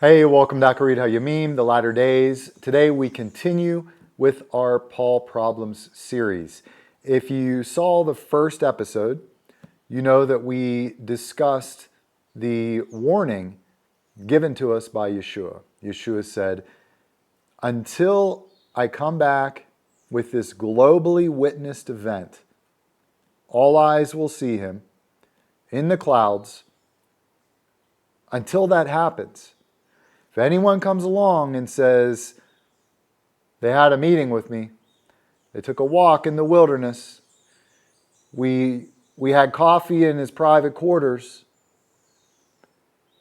Hey, welcome back to Read How You Meme, the latter days. Today we continue with our Paul Problems series. If you saw the first episode, you know that we discussed the warning given to us by Yeshua. Yeshua said, until I come back with this globally witnessed event, all eyes will see him in the clouds. Until that happens, if anyone comes along and says, they had a meeting with me, they took a walk in the wilderness, we had coffee in his private quarters,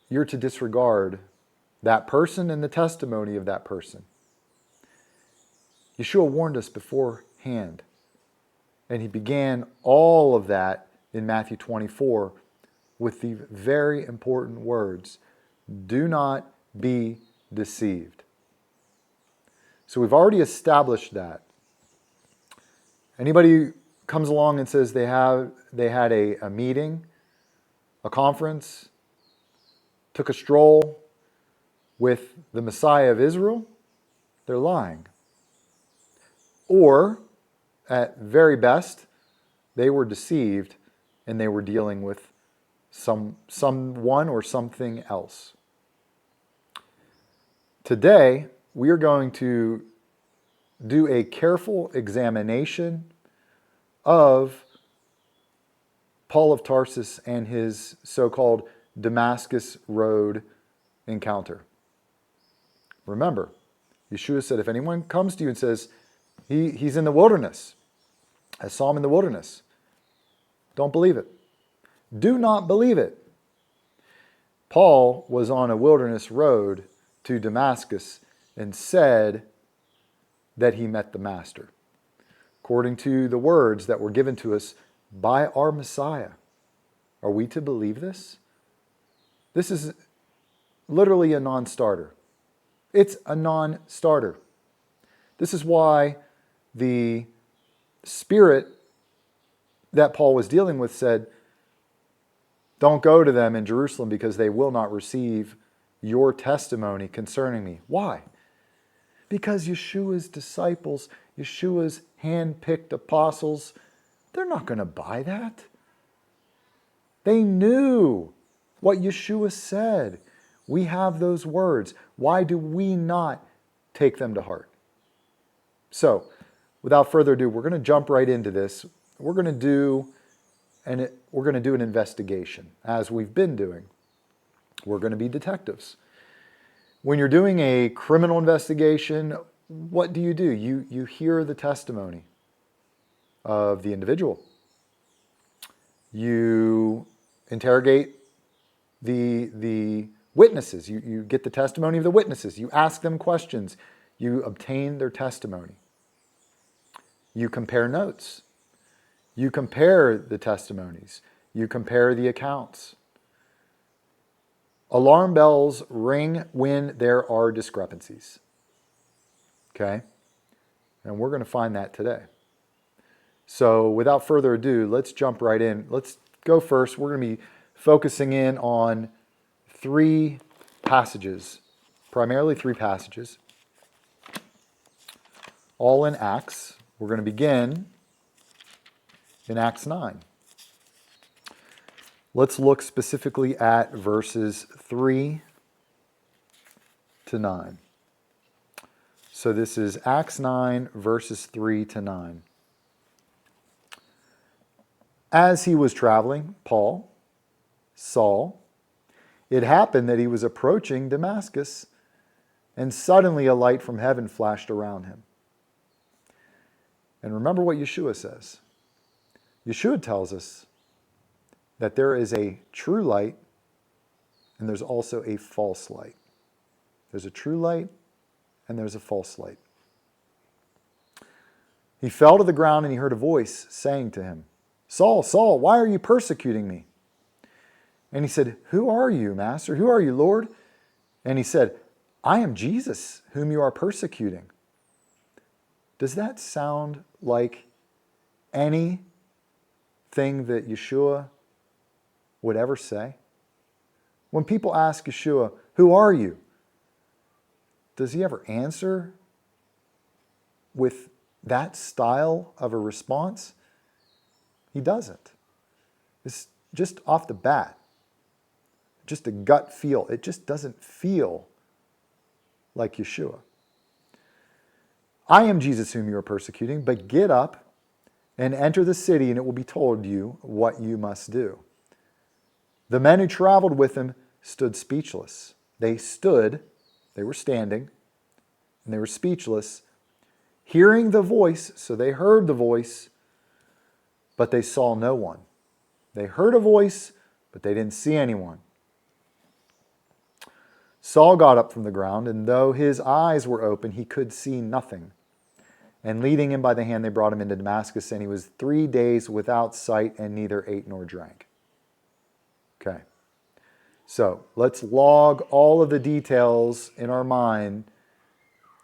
you're to disregard that person and the testimony of that person. Yeshua warned us beforehand, and he began all of that in Matthew 24 with the very important words, do not be deceived. So we've already established that. Anybody who comes along and says they had a meeting, a conference, took a stroll with the Messiah of Israel, they're lying. Or, at very best, they were deceived and they were dealing with someone or something else. Today, we are going to do a careful examination of Paul of Tarsus and his so-called Damascus Road encounter. Remember, Yeshua said, if anyone comes to you and says, he's in the wilderness, I saw him in the wilderness, don't believe it. Do not believe it. Paul was on a wilderness road to Damascus and said that he met the Master, according to the words that were given to us by our Messiah. Are we to believe this? This is literally a non-starter. It's a non-starter. This is why the spirit that Paul was dealing with said, don't go to them in Jerusalem because they will not receive your testimony concerning me. Why? Because Yeshua's disciples, Yeshua's hand-picked apostles, they're not going to buy that. They knew what Yeshua said. We have those words. Why do we not take them to heart? So, without further ado, we're going to jump right into this. We're going to do an investigation, as we've been doing. We're going to be detectives. When you're doing a criminal investigation, what do? You hear the testimony of the individual. You interrogate the witnesses. You get the testimony of the witnesses. You ask them questions. You obtain their testimony. You compare notes. You compare the testimonies. You compare the accounts. Alarm bells ring when there are discrepancies. Okay? And we're going to find that today. So without further ado, let's jump right in. Let's go first. We're going to be focusing in on three passages, primarily three passages, all in Acts. We're going to begin in Acts 9. Let's look specifically at verses 3 to 9. So this is Acts 9, verses 3 to 9. As he was traveling, Paul, Saul, it happened that he was approaching Damascus, and suddenly a light from heaven flashed around him. And remember what Yeshua says. Yeshua tells us that there is a true light and there's also a false light. There's a true light and there's a false light. He fell to the ground and he heard a voice saying to him, Saul, Saul, why are you persecuting me? And he said, who are you, Master? Who are you, Lord? And he said, I am Jesus, whom you are persecuting. Does that sound like anything that Yeshua would ever say? When people ask Yeshua, who are you? does he ever answer with that style of a response? He doesn't. It's just off the bat, just a gut feel. It just doesn't feel like Yeshua. I am Jesus whom you are persecuting, but get up and enter the city, and it will be told you what you must do. The men who traveled with him stood speechless. They were standing, and they were speechless, hearing the voice, so they heard the voice, but they saw no one. They heard a voice, but they didn't see anyone. Saul got up from the ground, and though his eyes were open, he could see nothing. And leading him by the hand, they brought him into Damascus, and he was 3 days without sight and neither ate nor drank. Okay. So let's log all of the details in our mind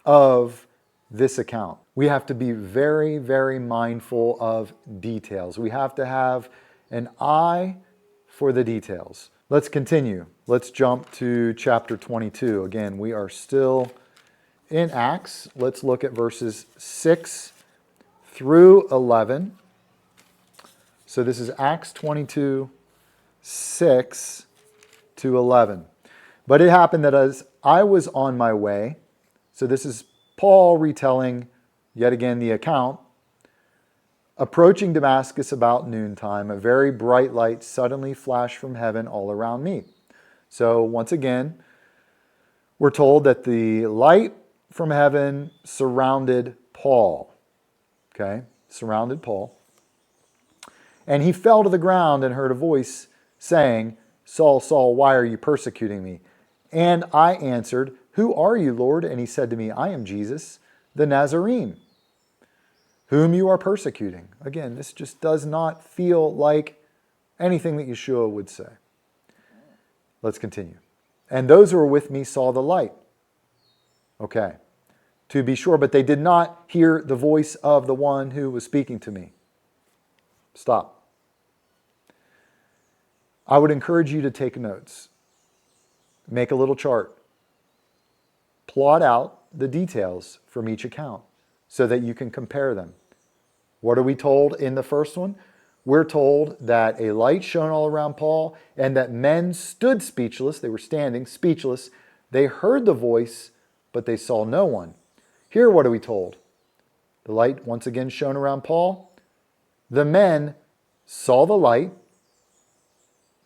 of this account. We have to be very, very mindful of details. We have to have an eye for the details. Let's continue. Let's jump to chapter 22. Again, we are still in Acts. Let's look at verses 6 through 11. So this is Acts 22, 6 to 11. But it happened that as I was on my way, so this is Paul retelling yet again the account, approaching Damascus about noontime, a very bright light suddenly flashed from heaven all around me. So once again, we're told that the light from heaven surrounded Paul. Okay, surrounded Paul. And he fell to the ground and heard a voice saying, Saul, Saul, why are you persecuting me? And I answered, who are you, Lord? And he said to me, I am Jesus, the Nazarene, whom you are persecuting. Again, this just does not feel like anything that Yeshua would say. Let's continue. And those who were with me saw the light. Okay, to be sure, but they did not hear the voice of the one who was speaking to me. Stop. I would encourage you to take notes. Make a little chart. Plot out the details from each account so that you can compare them. What are we told in the first one? We're told that a light shone all around Paul and that men stood speechless. They were standing speechless. They heard the voice, but they saw no one. Here, what are we told? The light once again shone around Paul. The men saw the light.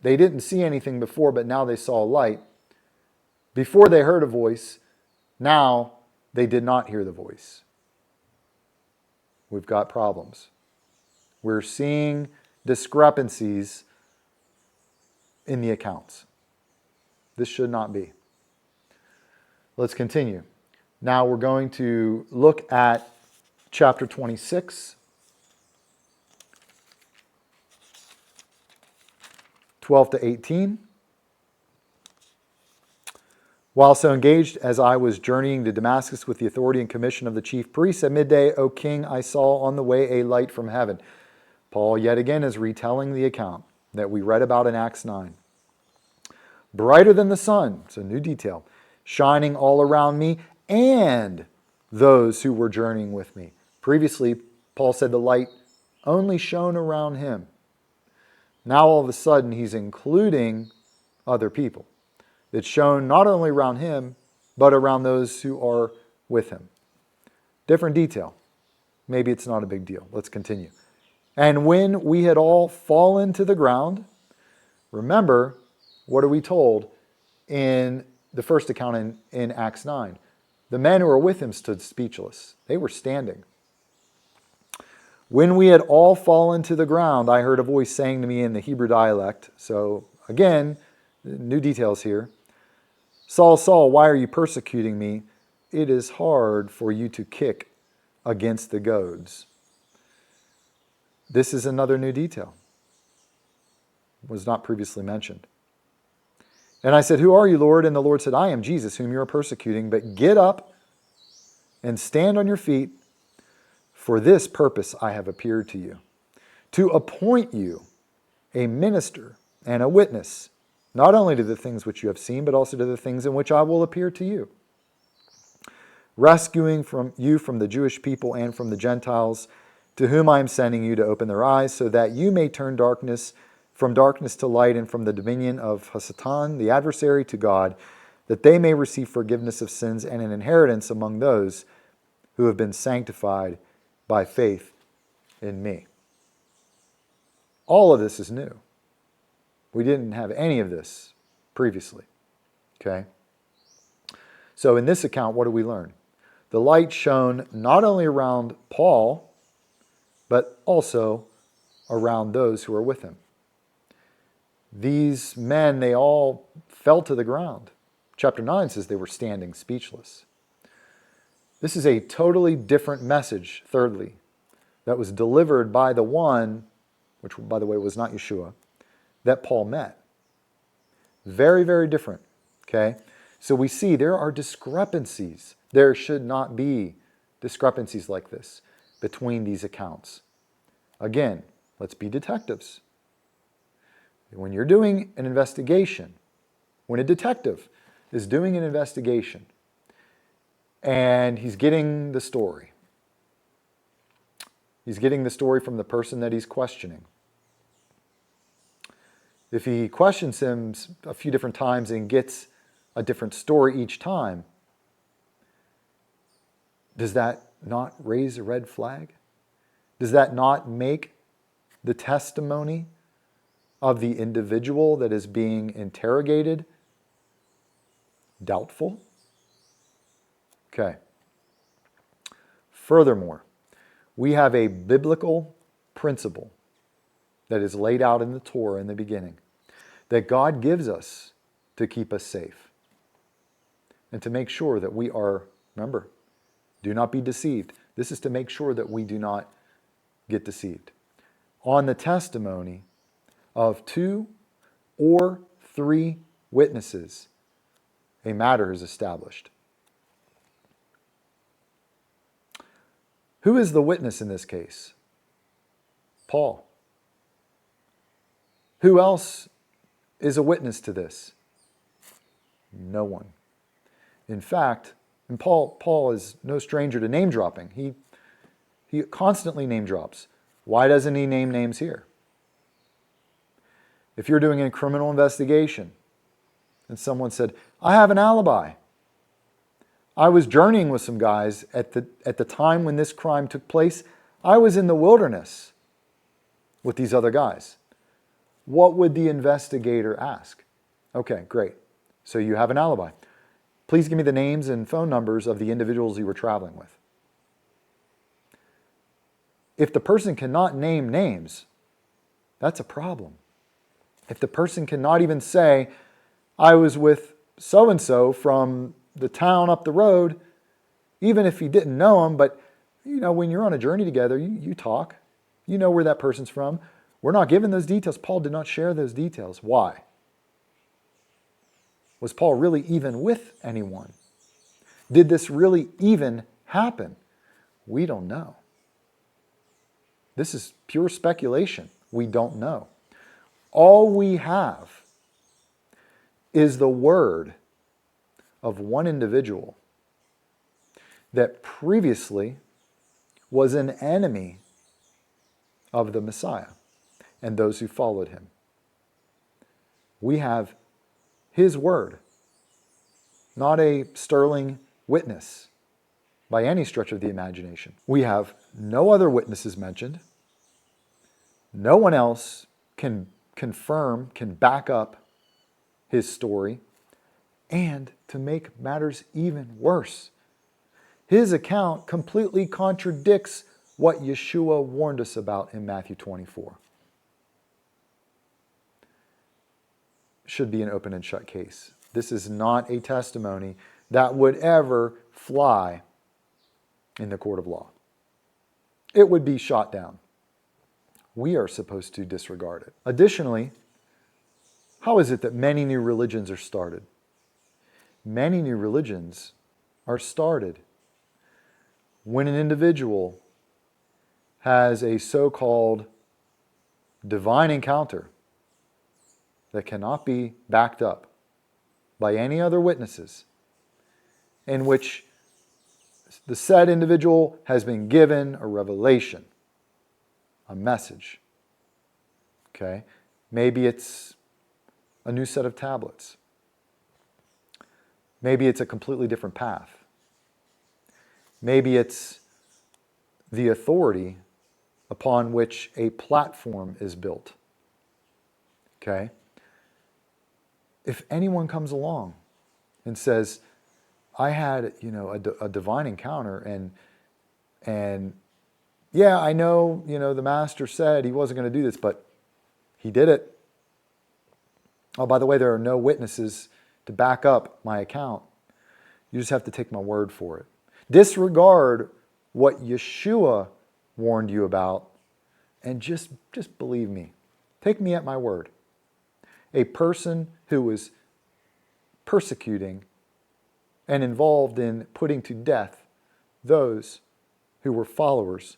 They didn't see anything before, but now they saw a light. Before they heard a voice, now they did not hear the voice. We've got problems. We're seeing discrepancies in the accounts. This should not be. Let's continue. Now we're going to look at chapter 26, 12 to 18. While so engaged as I was journeying to Damascus with the authority and commission of the chief priests, at midday, O king, I saw on the way a light from heaven. Paul yet again is retelling the account that we read about in Acts 9. Brighter than the sun, it's a new detail, shining all around me and those who were journeying with me. Previously, Paul said the light only shone around him. Now all of a sudden he's including other people. It's shown not only around him, but around those who are with him. Different detail. Maybe it's not a big deal. Let's continue. And when we had all fallen to the ground, remember, what are we told in the first account in Acts 9? The men who were with him stood speechless. They were standing. When we had all fallen to the ground, I heard a voice saying to me in the Hebrew dialect. So again, new details here. Saul, Saul, why are you persecuting me? It is hard for you to kick against the goads. This is another new detail. Was not previously mentioned. And I said, who are you, Lord? And the Lord said, I am Jesus, whom you are persecuting. But get up and stand on your feet. For this purpose I have appeared to you, to appoint you a minister and a witness, not only to the things which you have seen, but also to the things in which I will appear to you. rescuing you from the Jewish people and from the Gentiles, to whom I am sending you to open their eyes, so that you may turn from darkness to light, and from the dominion of Satan, the adversary, to God, that they may receive forgiveness of sins and an inheritance among those who have been sanctified by faith in me. All of this is new. We didn't have any of this previously. Okay? So in this account, what do we learn? The light shone not only around Paul, but also around those who are with him. These men, they all fell to the ground. Chapter 9 says they were standing speechless. This is a totally different message, thirdly, that was delivered by the one, which by the way was not Yeshua, that Paul met. Very, very different. Okay? So we see there are discrepancies. There should not be discrepancies like this between these accounts. Again, let's be detectives. When you're doing an investigation, when a detective is doing an investigation and he's getting the story, he's getting the story from the person that he's questioning. If he questions him a few different times and gets a different story each time, does that not raise a red flag? Does that not make the testimony of the individual that is being interrogated doubtful? Okay. Furthermore, we have a biblical principle that is laid out in the Torah in the beginning that God gives us to keep us safe and to make sure that we are, remember, do not be deceived. This is to make sure that we do not get deceived. On the testimony of 2 or 3 witnesses, a matter is established. Who is the witness in this case? Paul. Who else is a witness to this? No one. In fact, and Paul is no stranger to name dropping. He constantly name drops. Why doesn't he name names here? If you're doing a criminal investigation and someone said, I have an alibi. I was journeying with some guys at the time when this crime took place. I was in the wilderness with these other guys. What would the investigator ask? Okay, great. So you have an alibi. Please give me the names and phone numbers of the individuals you were traveling with. If the person cannot name names, that's a problem. If the person cannot even say, I was with so-and-so from the town up the road, even if he didn't know him, but when you're on a journey together, you talk. You know where that person's from. We're not given those details. Paul did not share those details. Why? Was Paul really even with anyone? Did this really even happen? We don't know. This is pure speculation. We don't know. All we have is the word of one individual that previously was an enemy of the Messiah and those who followed him. We have his word, not a sterling witness by any stretch of the imagination. We have no other witnesses mentioned. No one else can confirm, can back up his story. And to make matters even worse, his account completely contradicts what Yeshua warned us about in Matthew 24. Should be an open and shut case. This is not a testimony that would ever fly in the court of law. It would be shot down. We are supposed to disregard it. Additionally, how is it that many new religions are started? Many new religions are started when an individual has a so-called divine encounter that cannot be backed up by any other witnesses, in which The said individual has been given a revelation, a message. Okay? Maybe it's a new set of tablets. Maybe it's a completely different path. Maybe it's the authority upon which a platform is built. Okay? If anyone comes along and says, I had, a divine encounter and yeah, I know, the master said he wasn't going to do this, but he did it. Oh, by the way, there are no witnesses to back up my account. You just have to take my word for it. Disregard what Yeshua warned you about and just believe me. Take me at my word. A person who was persecuting and involved in putting to death those who were followers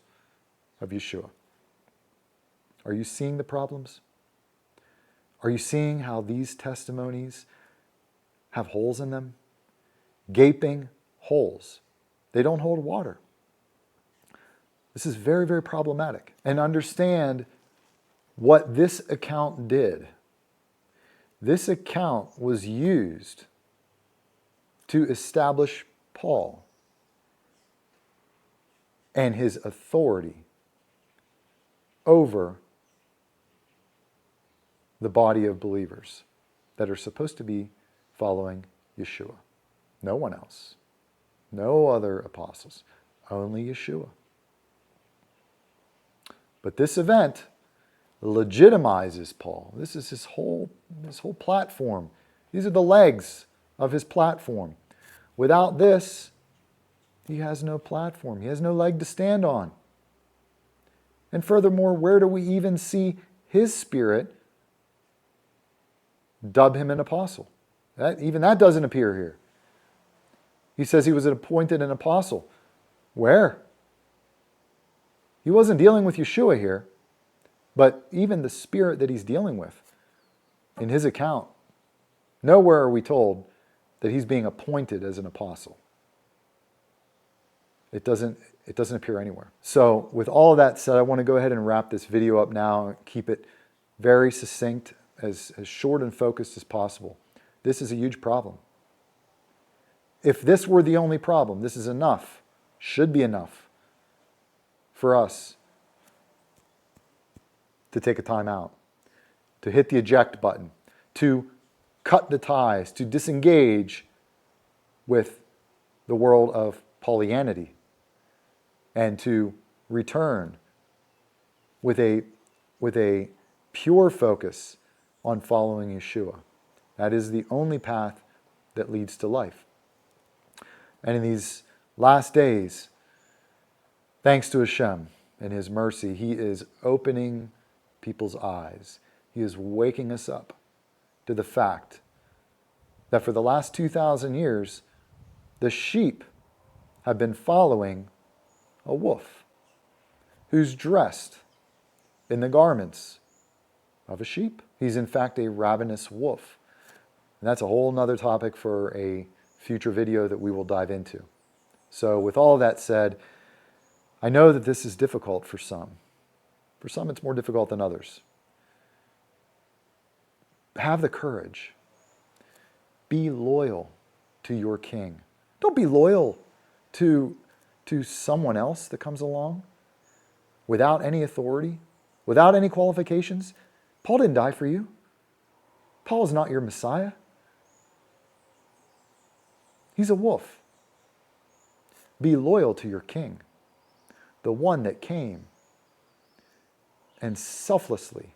of Yeshua. Are you seeing the problems? Are you seeing how these testimonies have holes in them? Gaping holes. They don't hold water. This is very, very problematic. And understand what this account did. This account was used to establish Paul and his authority over the body of believers that are supposed to be following Yeshua. No one else. No other apostles. Only Yeshua. But this event legitimizes Paul. This is his whole platform. These are the legs of his platform. Without this, he has no platform. He has no leg to stand on. And furthermore, where do we even see his spirit dub him an apostle? Even that doesn't appear here. He says he was appointed an apostle. Where? He wasn't dealing with Yeshua here, but even the spirit that he's dealing with in his account, nowhere are we told that he's being appointed as an apostle. It doesn't appear anywhere. So with all of that said, I want to go ahead and wrap this video up now and keep it very succinct, as short and focused as possible. This is a huge problem. If this were the only problem, this is enough, should be enough for us to take a time out, to hit the eject button, to cut the ties, to disengage with the world of Paulianity, and to return with a pure focus on following Yeshua. That is the only path that leads to life. And in these last days, thanks to Hashem and His mercy, He is opening people's eyes. He is waking us up to the fact that for the last 2,000 years, the sheep have been following a wolf who's dressed in the garments of a sheep. He's in fact a ravenous wolf. And that's a whole nother topic for a future video that we will dive into. So with all of that said, I know that this is difficult for some. For some it's more difficult than others. Have the courage. Be loyal to your king. Don't be loyal to someone else that comes along without any authority, without any qualifications. Paul didn't die for you. Paul is not your Messiah. He's a wolf. Be loyal to your king, the one that came and selflessly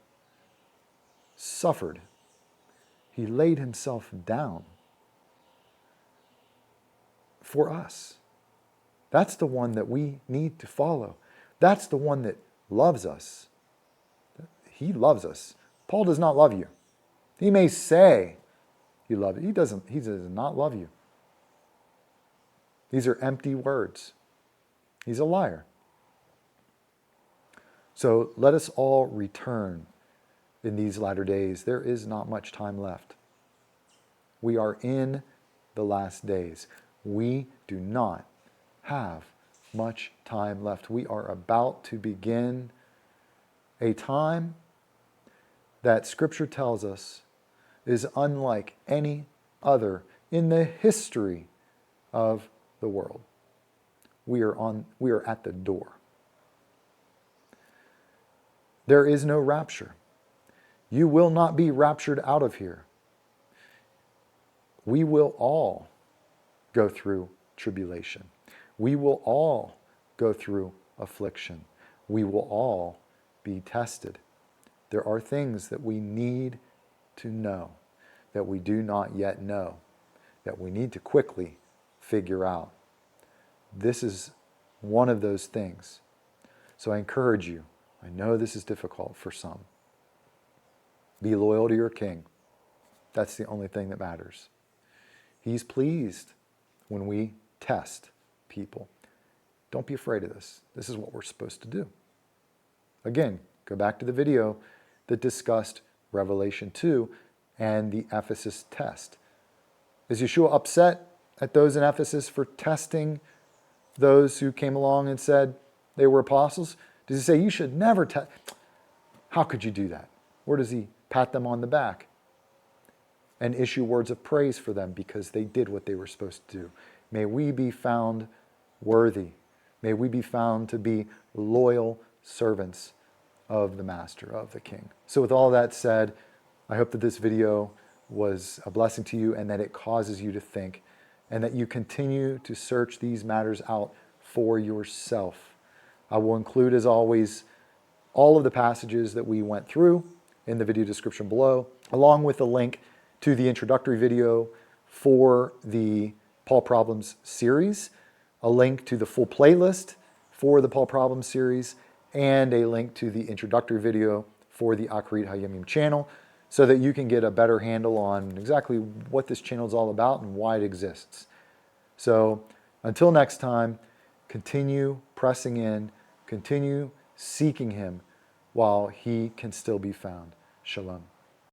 suffered. He laid himself down for us. That's the one that we need to follow. That's the one that loves us. He loves us. Paul does not love you. He may say he loves you. He does not love you. These are empty words. He's a liar. So let us all return in these latter days. There is not much time left. We are in the last days. We do not have much time left. We are about to begin a time that Scripture tells us is unlike any other in the history of the world. We are at the door. There is no rapture. You will not be raptured out of here. We will all go through tribulation. We will all go through affliction. We will all be tested. There are things that we need to know that we do not yet know, that we need to quickly figure out. This is one of those things. So I encourage you. I know this is difficult for some. Be loyal to your king. That's the only thing that matters. He's pleased when we test people. Don't be afraid of this. This is what we're supposed to do. Again, go back to the video that discussed Revelation 2 and the Ephesus test. Is Yeshua upset at those in Ephesus for testing those who came along and said they were apostles? Does he say, you should never test? How could you do that? Or does he pat them on the back and issue words of praise for them because they did what they were supposed to do? May we be found worthy. May we be found to be loyal servants of the Master, of the King. So with all that said, I hope that this video was a blessing to you and that it causes you to think and that you continue to search these matters out for yourself. I will include, as always, all of the passages that we went through in the video description below, along with a link to the introductory video for the Paul Problems series, a link to the full playlist for the Paul Problems series, and a link to the introductory video for the Akarit Hayamim channel, so that you can get a better handle on exactly what this channel is all about and why it exists. So until next time, continue pressing in, continue seeking him while he can still be found. Shalom.